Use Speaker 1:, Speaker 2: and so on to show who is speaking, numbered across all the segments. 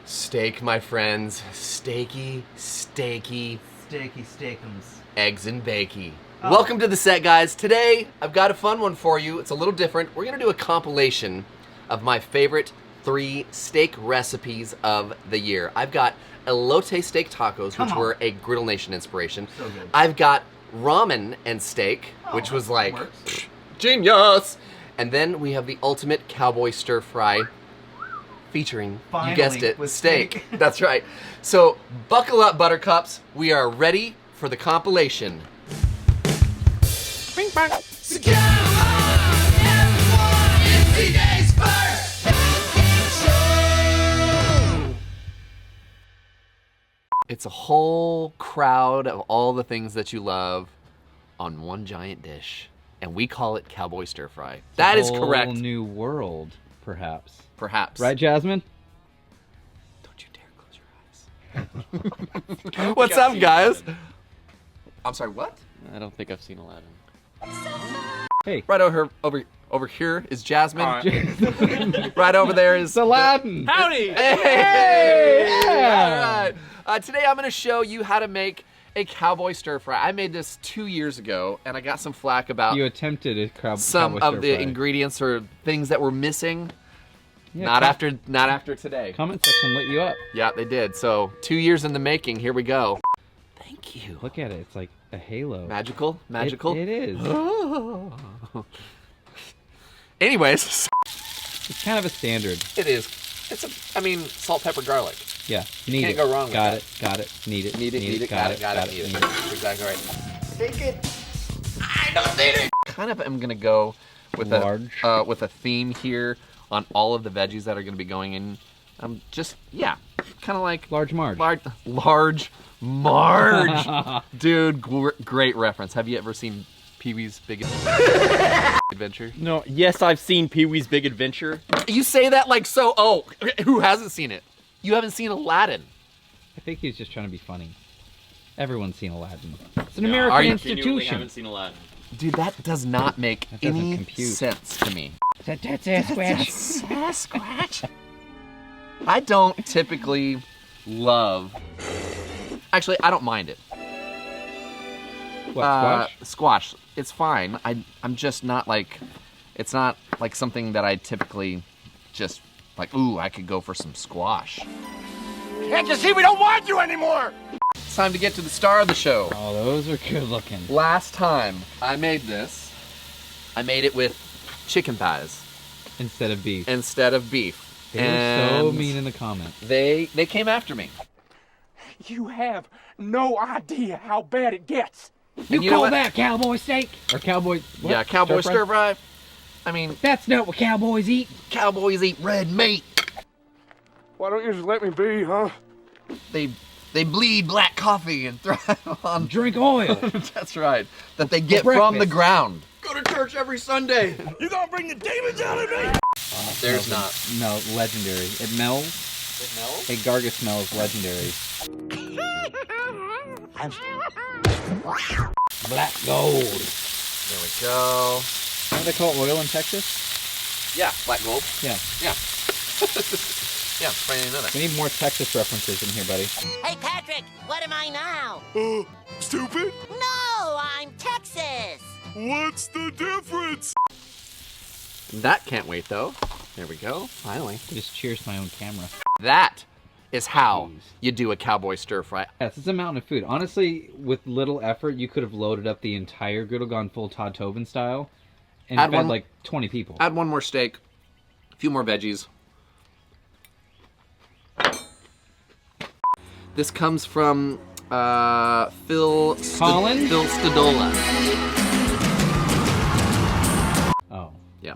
Speaker 1: Steak, my friends. Steaky, steaky.
Speaker 2: Steaky steakums.
Speaker 1: Eggs and bakey. Oh. Welcome to the set, guys. Today, I've got a fun one for you. It's a little different. We're gonna do a compilation of my favorite 3 steak recipes of the year. I've got Elote Steak Tacos, which were a Griddle Nation inspiration.
Speaker 2: So good.
Speaker 1: I've got Ramen and Steak, which was like, genius! And then we have the ultimate Cowboy Stir Fry, featuring, you guessed it,
Speaker 2: with
Speaker 1: steak. That's right. So, buckle up, buttercups. We are ready for the compilation. Bing, bang.
Speaker 3: So come on, everyone, it's today's first show.
Speaker 1: It's a whole crowd of all the things that you love on one giant dish, and we call it Cowboy Stir Fry. That is correct.
Speaker 2: A whole new world, perhaps.
Speaker 1: Perhaps.
Speaker 2: Right, Jasmine?
Speaker 1: Don't you dare close your eyes. What's up, guys? I'm sorry, what?
Speaker 4: I don't think I've seen Aladdin.
Speaker 2: Hey.
Speaker 1: Right over here is Jasmine. Right over there is
Speaker 2: Aladdin.
Speaker 4: Howdy!
Speaker 1: Hey!
Speaker 2: Yeah.
Speaker 1: All right. Today I'm going to show you how to make a Cowboy Stir Fry. I made this 2 years ago, and I got some flack about
Speaker 2: You attempted a
Speaker 1: some
Speaker 2: Cowboy
Speaker 1: of
Speaker 2: Stir
Speaker 1: the
Speaker 2: Fry.
Speaker 1: ingredients or things that were missing.
Speaker 2: Yeah,
Speaker 1: not after today.
Speaker 2: Comment section lit you up.
Speaker 1: Yeah, they did. So 2 years in the making. Here we go. Thank you.
Speaker 2: Look at it. It's like a halo.
Speaker 1: Magical.
Speaker 2: It is.
Speaker 1: Anyways,
Speaker 2: It's kind of a standard.
Speaker 1: it is. I mean, salt, pepper, garlic.
Speaker 2: Yeah. Need
Speaker 1: Can't
Speaker 2: it.
Speaker 1: go wrong with
Speaker 2: Got
Speaker 1: that.
Speaker 2: it. Got it. Need it.
Speaker 1: Need it, got it, need it. That's exactly right. Take it. I don't need it. Kind of am gonna go with a theme here on all of the veggies that are gonna be going in. Kind of like
Speaker 2: Large Marge.
Speaker 1: Large Marge. Dude, great reference. Have you ever seen Pee-wee's Big Adventure?
Speaker 4: No, yes, I've seen Pee-wee's Big Adventure.
Speaker 1: You say that like so. Oh, who hasn't seen it? You haven't seen Aladdin.
Speaker 2: I think he's just trying to be funny. Everyone's seen Aladdin. It's an
Speaker 4: Are
Speaker 2: American
Speaker 4: you
Speaker 2: institution.
Speaker 4: haven't seen Aladdin.
Speaker 1: Dude, that does not make
Speaker 2: That doesn't
Speaker 1: any
Speaker 2: compute.
Speaker 1: sense to me.
Speaker 2: That's Sasquatch.
Speaker 1: Sasquatch. I don't typically love. Actually, I don't mind it.
Speaker 2: What, squash?
Speaker 1: Squash. It's fine. I'm just not like. It's not like something that I typically just like. Ooh, I could go for some squash.
Speaker 3: Can't you see we don't want you anymore?
Speaker 1: It's time to get to the star of the show.
Speaker 2: Oh, those are good looking.
Speaker 1: Last time I made this, I made it with chicken thighs
Speaker 2: Instead of beef.
Speaker 1: instead of beef.
Speaker 2: They were so mean in the comments.
Speaker 1: They came after me.
Speaker 3: You have no idea how bad it gets.
Speaker 1: And you know what?
Speaker 2: that cowboy steak? Or cowboy... what?
Speaker 1: Yeah, Cowboy
Speaker 2: Stir
Speaker 1: Stir Fry. I mean,
Speaker 2: That's not what cowboys eat.
Speaker 1: cowboys eat red meat.
Speaker 3: Why don't you just let me be, huh?
Speaker 1: They bleed black coffee and thrive on.
Speaker 2: Drink oil.
Speaker 1: That's right. That they get
Speaker 2: breakfast.
Speaker 1: from the ground. Go to church every Sunday.
Speaker 3: You gonna bring the demons out of me?
Speaker 1: There's not.
Speaker 2: No, legendary. It melts.
Speaker 1: It smells?
Speaker 2: A Garga smell is legendary. Black gold.
Speaker 1: There we go.
Speaker 2: How do they call oil in Texas?
Speaker 1: Yeah, black gold.
Speaker 2: Yeah.
Speaker 1: Yeah. Yeah, funny to know that.
Speaker 2: We need more Texas references in here, buddy.
Speaker 5: Hey, Patrick, what am I now?
Speaker 3: Stupid?
Speaker 5: No, I'm Texas.
Speaker 3: What's the difference?
Speaker 1: That can't wait though. There we go. Finally.
Speaker 2: I just cheers my own camera.
Speaker 1: That is how you do a Cowboy Stir Fry.
Speaker 2: Yes, it's a mountain of food. Honestly, with little effort, you could have loaded up the entire Griddle, gone full Todd Tobin style, and
Speaker 1: Add
Speaker 2: fed
Speaker 1: one-
Speaker 2: like 20 people.
Speaker 1: Add one more steak, a few more veggies. This comes from Phil
Speaker 2: Colin?
Speaker 1: Phil Stadola.
Speaker 2: Oh.
Speaker 1: Yeah.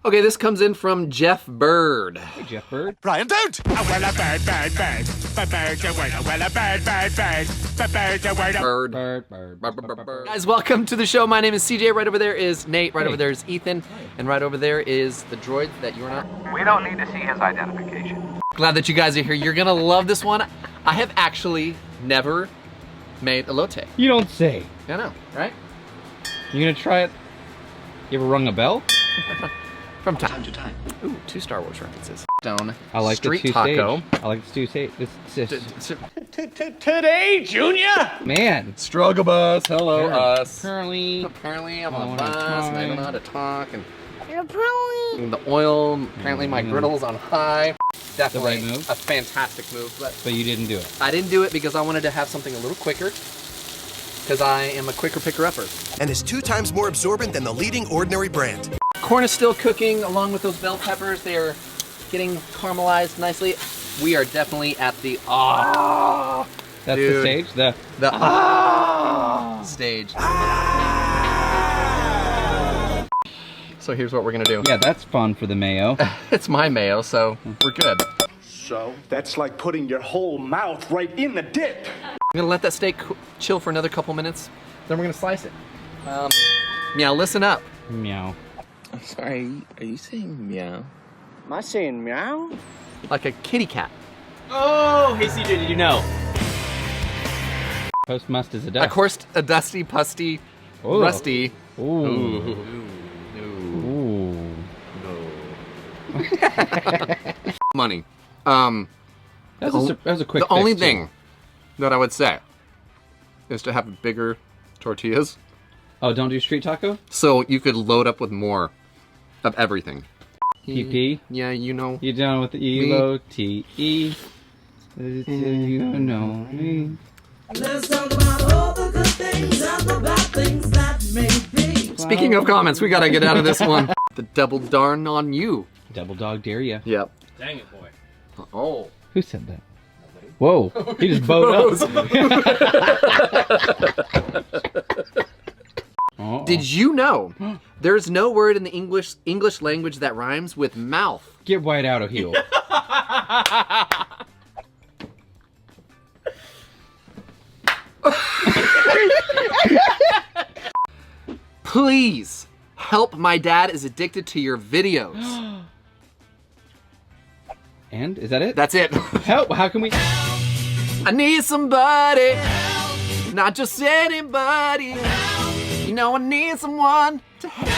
Speaker 1: Okay, this comes in from Jeff Bird.
Speaker 2: Hey, Jeff Bird.
Speaker 3: Brian, don't! Well, a bad, bad, bad. Well, a bad, bad, bad.
Speaker 1: Bird.
Speaker 2: Bird.
Speaker 1: Guys, welcome to the show. My name is CJ. Right over there is Nate. Right over there is Ethan. And right over there is the droid that you're not.
Speaker 6: We don't need to see his identification.
Speaker 1: Glad that you guys are here. You're gonna love this one. I have actually never made elote.
Speaker 2: You don't say.
Speaker 1: I know, right?
Speaker 2: You gonna try it? You ever rung a bell?
Speaker 1: From time to time. Ooh, 2 Star Wars references. Blackstone
Speaker 2: I like
Speaker 1: street
Speaker 2: the
Speaker 1: taco.
Speaker 2: I like the stew
Speaker 3: Today, Junior!
Speaker 2: Man.
Speaker 1: Struggle bus, hello us.
Speaker 2: Currently.
Speaker 1: Apparently I'm
Speaker 2: I
Speaker 1: on a
Speaker 2: wanna
Speaker 1: bus and I don't
Speaker 2: try.
Speaker 1: know how to talk and the oil, apparently my griddle's on high. Definitely
Speaker 2: right move.
Speaker 1: a fantastic move, but
Speaker 2: But you didn't do it.
Speaker 1: I didn't do it because I wanted to have something a little quicker because I am a quicker picker-upper.
Speaker 7: And is 2 times more absorbent than the leading ordinary brand.
Speaker 1: Corn is still cooking along with those bell peppers. They are getting caramelized nicely. We are definitely at the
Speaker 2: That's
Speaker 1: dude.
Speaker 2: the stage?
Speaker 1: the stage. So here's what we're gonna do.
Speaker 2: Yeah, that's fun for the mayo.
Speaker 1: It's my mayo, so we're good.
Speaker 3: So, that's like putting your whole mouth right in the dip.
Speaker 1: I'm gonna let that steak chill for another couple minutes, then we're gonna slice it. Meow, listen up.
Speaker 2: Meow.
Speaker 4: I'm sorry, are you saying meow?
Speaker 8: Am I saying meow?
Speaker 1: Like a kitty cat.
Speaker 4: Oh, hey CJ, did you know?
Speaker 2: Post must is a
Speaker 1: Of
Speaker 2: duck.
Speaker 1: course, a dusty, pusty,
Speaker 2: Ooh.
Speaker 1: rusty.
Speaker 2: Ooh.
Speaker 1: Money.
Speaker 2: That was a quick
Speaker 1: The only
Speaker 2: fix, too.
Speaker 1: thing that I would say is to have bigger tortillas,
Speaker 2: Oh, don't do street taco?
Speaker 1: so you could load up with more of everything.
Speaker 2: PP?
Speaker 1: Yeah, you know.
Speaker 2: You down with the Elote? You know me.
Speaker 1: Speaking of comments, we gotta get out of this one. The double darn on you.
Speaker 2: Double dog dare ya.
Speaker 1: Yep.
Speaker 4: Dang it, boy.
Speaker 1: Oh.
Speaker 2: Who said that? Whoa, he just bowed up. Uh-oh.
Speaker 1: Did you know there's no word in the English language that rhymes with mouth?
Speaker 2: Get white out of heel.
Speaker 1: Please help, my dad is addicted to your videos.
Speaker 2: And is that it?
Speaker 1: That's it.
Speaker 2: Help! How can we?
Speaker 1: I need somebody, not just anybody. You know I need someone to help.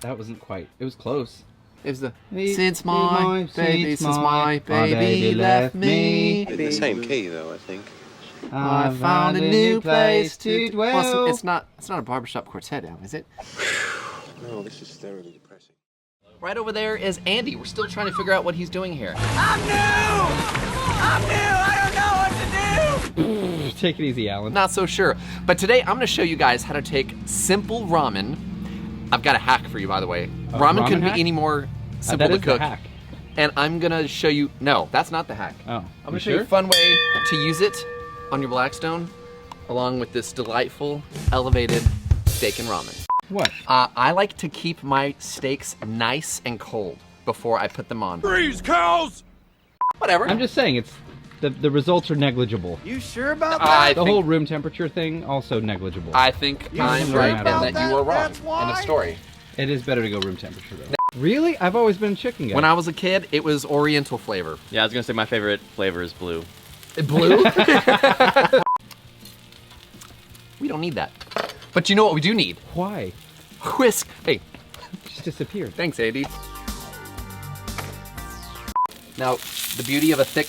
Speaker 2: That wasn't quite. It was close.
Speaker 1: It was the
Speaker 2: Since
Speaker 1: since my baby left me.
Speaker 9: In the same key, though, I think.
Speaker 1: I found a new place to dwell. Well, it's not a barbershop quartet now, is it?
Speaker 9: No, this is thoroughly depressing.
Speaker 1: Right over there is Andy. We're still trying to figure out what he's doing here.
Speaker 2: Take it easy, Alan.
Speaker 1: Not so sure. But today I'm gonna show you guys how to take simple ramen. I've got a hack for you, by the way. Ramen
Speaker 2: ramen
Speaker 1: couldn't
Speaker 2: hack?
Speaker 1: be any more simple
Speaker 2: That
Speaker 1: to
Speaker 2: is
Speaker 1: cook.
Speaker 2: the hack.
Speaker 1: And I'm gonna show you, no, that's not the hack.
Speaker 2: Oh,
Speaker 1: I'm gonna show you a fun way to use it on your Blackstone, along with this delightful, elevated steak and ramen.
Speaker 2: What?
Speaker 1: I like to keep my steaks nice and cold before I put them on.
Speaker 3: Freeze, cows!
Speaker 1: Whatever.
Speaker 2: I'm just saying, it's the results are negligible.
Speaker 8: You sure about that?
Speaker 2: The whole room temperature thing, also negligible.
Speaker 1: I think I'm
Speaker 2: sure
Speaker 1: right
Speaker 2: about
Speaker 1: and that you are wrong in a story.
Speaker 2: It is better to go room temperature, though. Really? I've always been a chicken guy.
Speaker 1: When I was a kid, it was Oriental flavor.
Speaker 4: Yeah, I was gonna say my favorite flavor is blue.
Speaker 1: Blue? We don't need that. But you know what we do need?
Speaker 2: Why?
Speaker 1: Whisk. Hey,
Speaker 2: Just disappeared.
Speaker 1: thanks, Andy. Now, the beauty of a thick...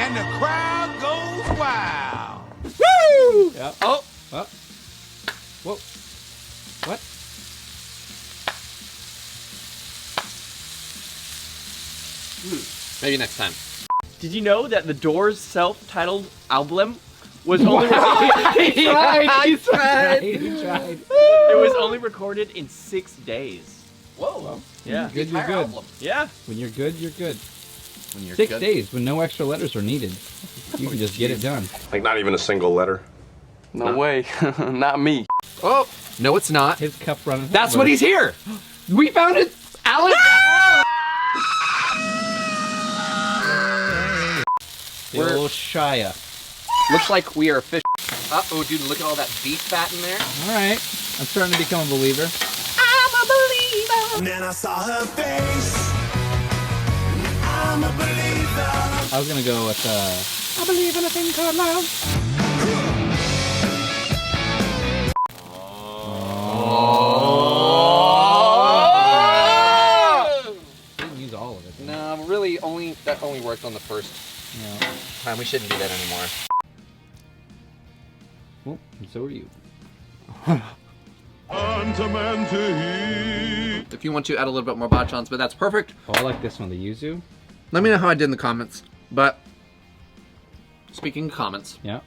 Speaker 3: And the crowd goes wild.
Speaker 2: Yeah.
Speaker 1: Oh!
Speaker 2: Oh. Whoa. What?
Speaker 1: Maybe next time.
Speaker 4: Did you know that the Doors' self-titled album was only
Speaker 2: He tried.
Speaker 4: it was only recorded in 6 days?
Speaker 1: Whoa.
Speaker 4: Yeah.
Speaker 2: Good, you're
Speaker 1: Entire
Speaker 2: good.
Speaker 1: album.
Speaker 4: Yeah.
Speaker 2: When you're good, you're good.
Speaker 1: When you're
Speaker 2: 6
Speaker 1: good.
Speaker 2: days when no extra letters are needed. You can just get it done.
Speaker 9: Like, not even a single letter.
Speaker 4: No way. Not me.
Speaker 1: Oh, no it's not.
Speaker 2: His cup runneth.
Speaker 1: That's
Speaker 2: over.
Speaker 1: what he's here. We found it, Alex.
Speaker 2: The old Shia.
Speaker 1: Looks like we are fish. Uh-oh, dude, look at all that beef fat in there.
Speaker 2: All right. I'm starting to become a believer.
Speaker 1: I'm a believer.
Speaker 7: And then I saw her face. I'm a believer.
Speaker 2: I was gonna go with I believe in a thing called love. Didn't use all of it.
Speaker 1: No, really, that only worked on the first time. We shouldn't do that anymore.
Speaker 2: Well, and so are you.
Speaker 1: If you want to add a little bit more bachans, but that's perfect.
Speaker 2: Oh, I like this one, the yuzu.
Speaker 1: Let me know how I did in the comments. But speaking of comments,
Speaker 2: Yeah.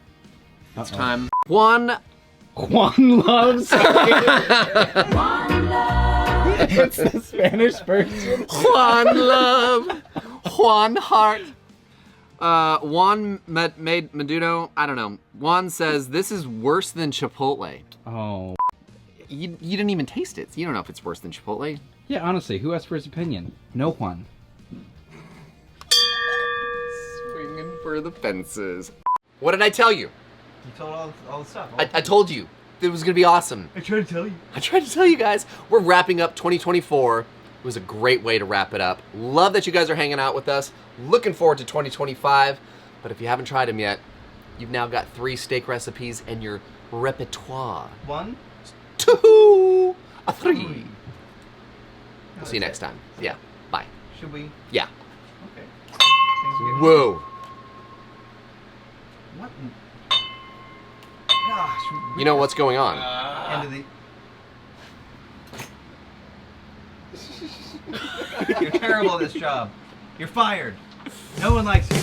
Speaker 1: it's time. Juan
Speaker 2: loves. It's the Spanish version.
Speaker 1: Juan Love. Juan Heart. Juan made Meduno. I don't know. Juan says this is worse than Chipotle.
Speaker 2: Oh.
Speaker 1: You didn't even taste it. So you don't know if it's worse than Chipotle.
Speaker 2: Yeah, honestly, who asked for his opinion? No one.
Speaker 1: Swinging for the fences. What did I tell you?
Speaker 8: You told all the stuff.
Speaker 1: I told you it was gonna be awesome.
Speaker 8: I tried to tell you.
Speaker 1: I tried to tell you guys. We're wrapping up 2024. It was a great way to wrap it up. Love that you guys are hanging out with us. Looking forward to 2025. But if you haven't tried them yet, you've now got 3 steak recipes in your repertoire.
Speaker 8: 1,
Speaker 1: 2, 3. We'll see you next time. Yeah. Bye.
Speaker 8: Should we?
Speaker 1: Yeah.
Speaker 8: Okay. Things are good.
Speaker 1: Whoa.
Speaker 8: What? Gosh.
Speaker 1: You know what's going on.
Speaker 8: End of the. You're terrible at this job. You're fired. No one likes you.